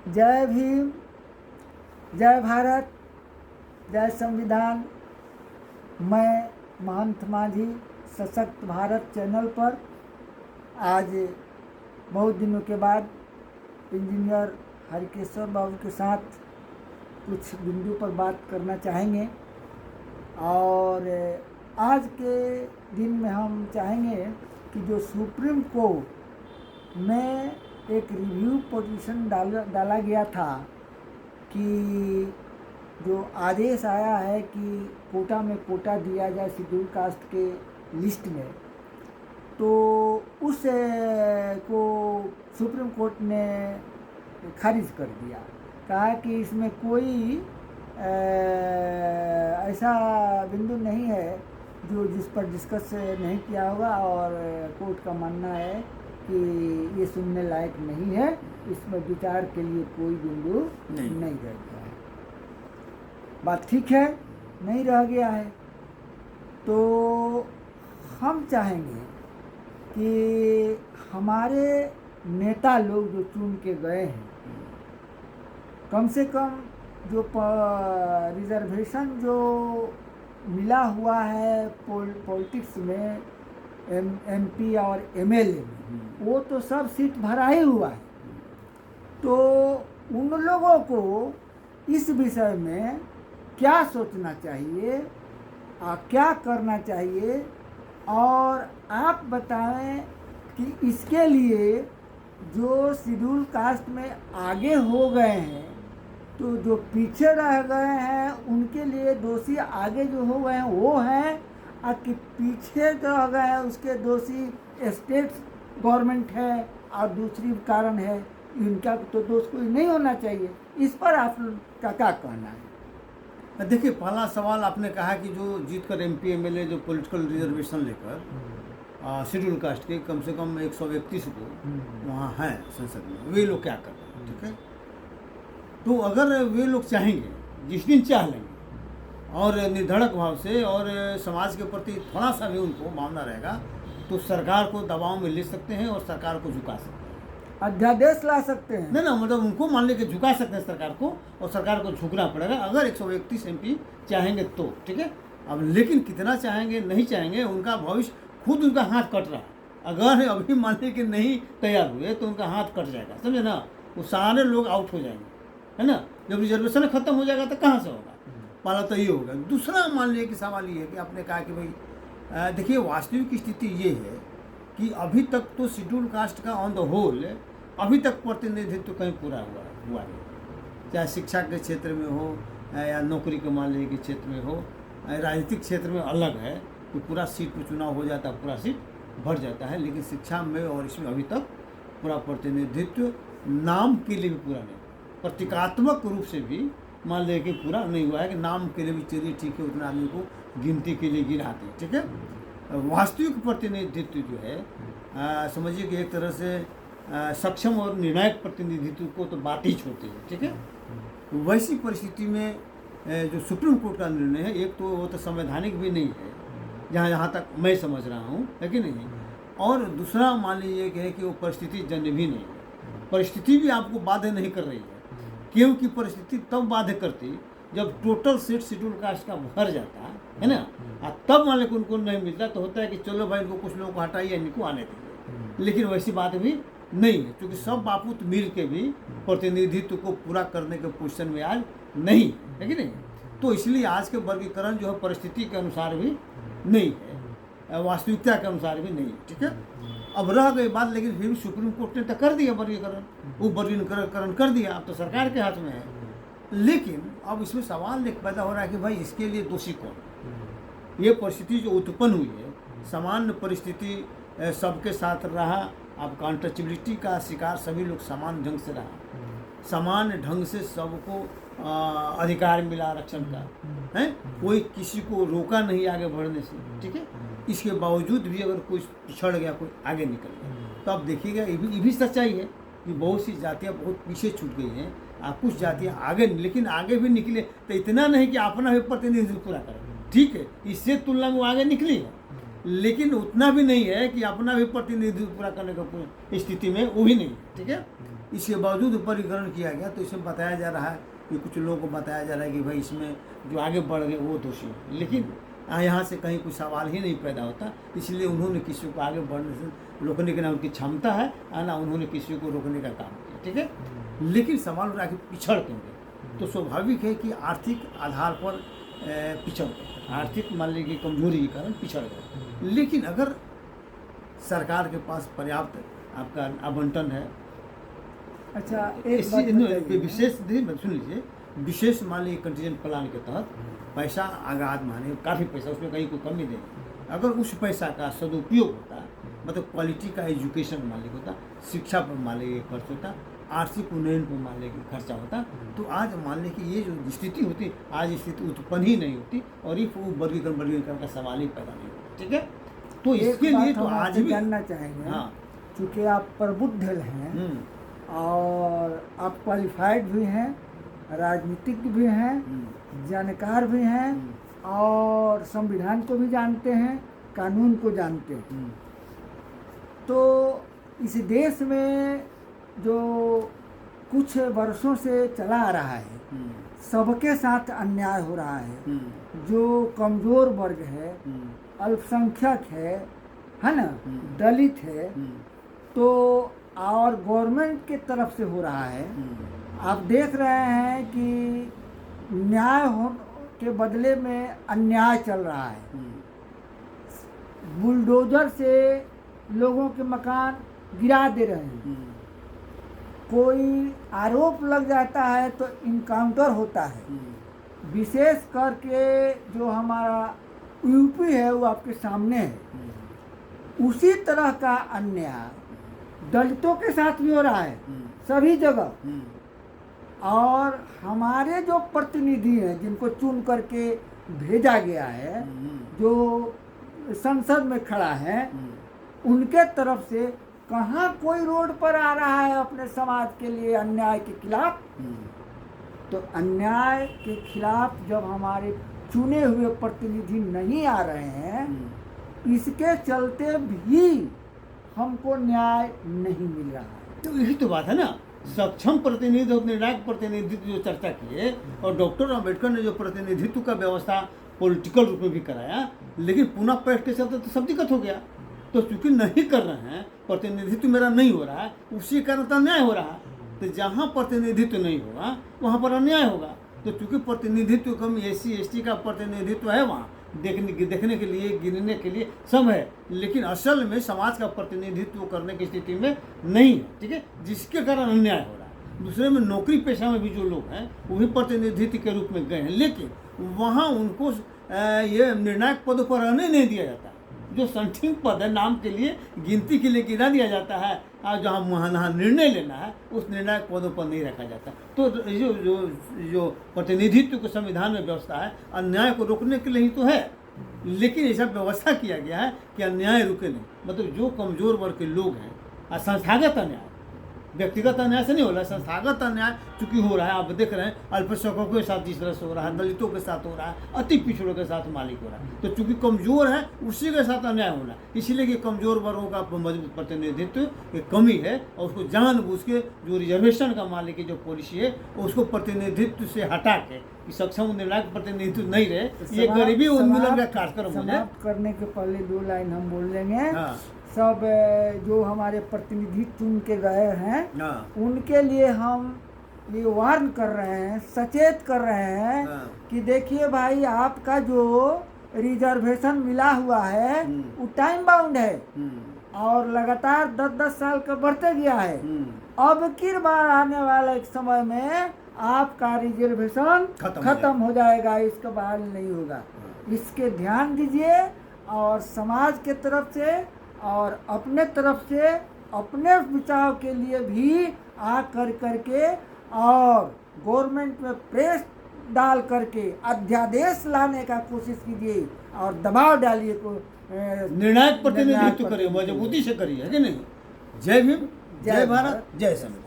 जय भीम, जय भारत, जय संविधान। मैं महंत माझी सशक्त भारत चैनल पर आज बहुत दिनों के बाद इंजीनियर हरिकेश्वर बाबू के साथ कुछ बिंदु पर बात करना चाहेंगे। और आज के दिन में हम चाहेंगे कि जो सुप्रीम कोर्ट में एक रिव्यू पिटीशन डाला गया था कि जो आदेश आया है कि कोटा में कोटा दिया जाए शेड्यूल कास्ट के लिस्ट में, तो उस को सुप्रीम कोर्ट ने खारिज कर दिया। कहा कि इसमें कोई ऐसा बिंदु नहीं है जो जिस पर डिस्कस नहीं किया होगा, और कोर्ट का मानना है कि ये सुनने लायक नहीं है, इसमें विचार के लिए कोई बिंदु नहीं रह गया है। बात ठीक है, नहीं रह गया है। तो हम चाहेंगे कि हमारे नेता लोग जो चुन के गए हैं, कम से कम जो रिजर्वेशन जो मिला हुआ है पॉलिटिक्स में एमपी और एमएलए में, वो तो सब सीट भरा ही हुआ है। तो उन लोगों को इस विषय में क्या सोचना चाहिए और क्या करना चाहिए, और आप बताएं कि इसके लिए जो शेड्यूल कास्ट में आगे हो गए हैं, तो जो पीछे रह गए हैं उनके लिए दोषी आगे जो हो गए हैं वो हैं, और कि पीछे जो रह गए हैं उसके दोषी स्टेट गवर्नमेंट है, और दूसरी कारण है इनका तो दोष कोई नहीं होना चाहिए। इस पर आप का क्या कहना है? देखिए, पहला सवाल आपने कहा कि जो जीतकर एमपी एमएलए जो पॉलिटिकल रिजर्वेशन लेकर शेड्यूल कास्ट के कम से कम 131 को वहाँ हैं संसद में, वे लोग क्या कर रहे हैं, ठीक है। तो अगर वे लोग चाहेंगे, जिस दिन चाह लेंगे और निर्धड़क भाव से और समाज के प्रति थोड़ा सा भी उनको मामला रहेगा, तो सरकार को दबाव में ले सकते हैं और सरकार को झुका सकते हैं, अध्यादेश ला सकते हैं। नहीं ना, मतलब उनको मान लेके झुका सकते हैं सरकार को, और सरकार को झुकना पड़ेगा अगर 131 एमपी चाहेंगे तो, ठीक है। अब लेकिन कितना चाहेंगे नहीं चाहेंगे, उनका भविष्य खुद उनका हाथ कट रहा है। अगर अभी मानने के नहीं तैयार हुए तो उनका हाथ कट जाएगा, समझे ना। वो सारे लोग आउट हो जाएंगे, है ना। जब रिजर्वेशन खत्म हो जाएगा तो कहाँ से होगा, पहला तो ये होगा। दूसरा मान लिया कि सवाल ये है कि आपने कहा कि भाई देखिए, वास्तविक स्थिति ये है कि अभी तक तो शेड्यूल कास्ट का ऑन द होल अभी तक प्रतिनिधित्व कहीं पूरा हुआ नहीं, चाहे शिक्षा के क्षेत्र में हो या नौकरी के मान लीजिए के क्षेत्र में हो, राजनीतिक क्षेत्र में अलग है कि पूरा सीट पर चुनाव हो जाता है, पूरा सीट भर जाता है, लेकिन शिक्षा में और इसमें अभी तक पूरा प्रतिनिधित्व नाम के लिए भी पूरा नहीं, प्रतीकात्मक रूप से भी मान लें कि पूरा नहीं हुआ है कि नाम के लिए भी चलिए ठीक है, उतना आदमी को गिनती के लिए गिनाते हैं, ठीक है। वास्तविक प्रतिनिधित्व जो है समझिए कि एक तरह से सक्षम और निर्णायक प्रतिनिधित्व को तो बात ही छोड़ते हैं, ठीक है। वैसी परिस्थिति में जो सुप्रीम कोर्ट का निर्णय है, एक तो वो तो संवैधानिक भी नहीं है जहाँ तक मैं समझ रहा हूँ, है कि नहीं। और दूसरा मान लीजिए कि वो परिस्थिति जन्य भी नहीं है, परिस्थिति भी आपको बाध्य नहीं कर रही है, क्योंकि परिस्थिति तब बाध्य करती जब टोटल सीट शेड्यूल कास्ट का भर जाता है ना, तब मान लीजिए उनको नहीं मिलता तो होता है कि चलो भाई इनको कुछ लोगों को हटाइए, इनको आने दीजिए। लेकिन वैसी बात भी नहीं है, क्योंकि सब बापूत मिल के भी प्रतिनिधित्व को पूरा करने के पोजीशन में आज नहीं है कि नहीं। तो इसलिए आज के वर्गीकरण जो है परिस्थिति के अनुसार भी नहीं है, वास्तविकता के अनुसार भी नहीं है, ठीक है। अब रह गई बात, लेकिन फिर भी सुप्रीम कोर्ट ने तो कर दिया वर्गीकरण, वो वर्गीकरण कर दिया, अब तो सरकार के हाथ में है। लेकिन अब इसमें सवाल एक पैदा हो रहा है कि भाई इसके लिए दोषी कौन। ये परिस्थिति जो उत्पन्न हुई है, सामान्य परिस्थिति सबके साथ रहा, अब अनटचेबिलिटी का शिकार सभी लोग समान ढंग से रहा, समान ढंग से सबको अधिकार मिला आरक्षण का, है, कोई किसी को रोका नहीं आगे बढ़ने से, ठीक है। इसके बावजूद भी अगर कोई पिछड़ गया, कोई आगे निकल गया, तो आप देखिएगा ये भी सच्चाई है कि बहुत सी जातियाँ बहुत पीछे छूट गई हैं, कुछ जातियाँ आगे, लेकिन आगे भी निकले तो इतना नहीं कि अपना भी प्रतिनिधित्व पूरा करें, ठीक है, इससे तुलना में वो आगे निकली है, लेकिन उतना भी नहीं है कि अपना भी प्रतिनिधित्व पूरा करने का स्थिति में वो भी नहीं, ठीक है। इसके बावजूद वर्गीकरण किया गया तो इसमें बताया जा रहा है कि कुछ लोगों को बताया जा रहा है कि भाई इसमें जो आगे बढ़ गए वो दोषी है, लेकिन यहाँ से कहीं कोई सवाल ही नहीं पैदा होता। इसलिए उन्होंने किसी को आगे बढ़ने से रोकने की ना उनकी क्षमता है ना उन्होंने किसी को रोकने का काम किया, ठीक है। लेकिन सवाल उठा के पिछड़ क्यों गए, तो स्वाभाविक है कि आर्थिक आधार पर पिछड़ गए, आर्थिक मान लीजिए कमजोरी के कारण पिछड़ गए। लेकिन अगर सरकार के पास पर्याप्त आपका आवंटन है, अच्छा एक बात बताइए। विशेष सुन लीजिए, विशेष मान लीजिए कंटीजेंट प्लान के तहत पैसा आगाज माने काफ़ी पैसा, उसमें कहीं कोई कमी नहीं, अगर उस पैसा का सदुपयोग होता, मतलब क्वालिटी का एजुकेशन मान लीजिए होता, शिक्षा पर मान लीजिए खर्च होता, आर्थिक उन्नयन पर मान लीजिए खर्चा होता, तो आज मान लीजिए कि ये जो स्थिति होती, आज स्थिति उत्पन्न ही नहीं होती और ये वर्गीकरण का सवाल ही पैदा नहीं होता, ठीक है। तो इसके लिए तो आज भी जानना चाहेंगे, हाँ, क्योंकि आप प्रबुद्ध हैं और आप क्वालिफाइड भी हैं, राजनीतिज्ञ भी हैं, जानकार भी हैं और संविधान को भी जानते हैं, कानून को जानते हैं। तो इस देश में जो कुछ वर्षों से चला आ रहा है, सबके साथ अन्याय हो रहा है। जो कमज़ोर वर्ग है, अल्पसंख्यक है ना, दलित है, तो और गवर्नमेंट के तरफ से हो रहा है। आप देख रहे हैं कि न्याय हो के बदले में अन्याय चल रहा है। बुलडोजर से लोगों के मकान गिरा दे रहे हैं। कोई आरोप लग जाता है तो इनकाउंटर होता है। विशेष करके जो हमारा यूपी है वो आपके सामने है। उसी तरह का अन्याय दलितों के साथ भी हो रहा है सभी जगह। और हमारे जो प्रतिनिधि हैं जिनको चुन करके भेजा गया है, जो संसद में खड़ा है, उनके तरफ से कहाँ कोई रोड पर आ रहा है अपने समाज के लिए अन्याय के खिलाफ। तो अन्याय के खिलाफ जब हमारे चुने हुए प्रतिनिधि नहीं आ रहे हैं, इसके चलते भी हमको न्याय नहीं मिल रहा है। तो यही तो बात है ना, सक्षम प्रतिनिधि और निर्णायक प्रतिनिधित्व जो चर्चा किए, और डॉक्टर अम्बेडकर ने जो प्रतिनिधित्व का व्यवस्था पॉलिटिकल रूप में भी कराया, लेकिन पुनः पैठ के चलते तो सब दिक्कत हो गया। तो चूंकि नहीं कर रहे हैं, प्रतिनिधित्व मेरा नहीं हो रहा है, उसी कारण तो अन्याय हो रहा है। तो जहाँ प्रतिनिधित्व नहीं होगा वहाँ पर अन्याय होगा। तो चूंकि प्रतिनिधित्व कम SC ST का प्रतिनिधित्व है, वहाँ देखने के लिए, गिनने के लिए सब है, लेकिन असल में समाज का प्रतिनिधित्व करने की स्थिति में नहीं है, ठीक है, जिसके कारण अन्याय हो रहा है। दूसरे में नौकरी पेशा में भी जो लोग हैं वो भी प्रतिनिधित्व के रूप में गए हैं, लेकिन वहाँ उनको ये निर्णायक पदों पर रहने नहीं दिया जाता। जो संठिंग पद है, नाम के लिए, गिनती के लिए गिना दिया जाता है, और जहाँ निर्णय लेना है उस निर्णायक पदों पर नहीं रखा जाता। तो जो जो जो प्रतिनिधित्व के संविधान में व्यवस्था है, अन्याय को रोकने के लिए ही तो है, लेकिन ऐसा व्यवस्था किया गया है कि अन्याय रुके नहीं। मतलब जो कमजोर वर्ग के लोग हैं, संस्थागत अन्याय, व्यक्तिगत अन्याय से नहीं हो रहा है, संस्थागत अन्याय चूंकि हो रहा है। आप देख रहे हैं अल्पसंख्यकों के साथ जिस तरह से हो रहा है, दलितों के साथ हो रहा है, अति पिछड़ों के साथ मालिक हो रहा है। तो चूंकि कमजोर है उसी के साथ अन्याय होना है, इसलिए कि कमजोर वर्गों का मजबूत प्रतिनिधित्व की कमी है, और उसको जानबूझ के जो रिजर्वेशन का मालिक की जो पॉलिसी है उसको प्रतिनिधित्व से हटा के सक्षम निर्णायक प्रतिनिधित्व नहीं रहे, ये गरीबी उन्मूलन का कार्यक्रम हो जाए। करने के पहले 2 लाइन हम बोल देंगे। हाँ। सब जो हमारे प्रतिनिधि चुन के गए हैं, उनके लिए हम ये वार्न कर रहे हैं, सचेत कर रहे हैं कि देखिए भाई, आपका जो रिजर्वेशन मिला हुआ है वो टाइम बाउंड है और लगातार 10-10 साल का बढ़ते गया है। अब की बार आने वाला एक समय में आपका रिजर्वेशन खत्म हो जाएगा, इसका बहाल नहीं होगा। इसके ध्यान दीजिए, और समाज के तरफ से और अपने तरफ से अपने बचाव के लिए भी आ करके और गवर्नमेंट में प्रेस डाल करके अध्यादेश लाने का कोशिश कीजिए और दबाव डालिए को निर्णायक प्रतिनिधित्व करिए, मजबूती से करिए, है कि नहीं। जय भीम, जय भारत, जय संविधान।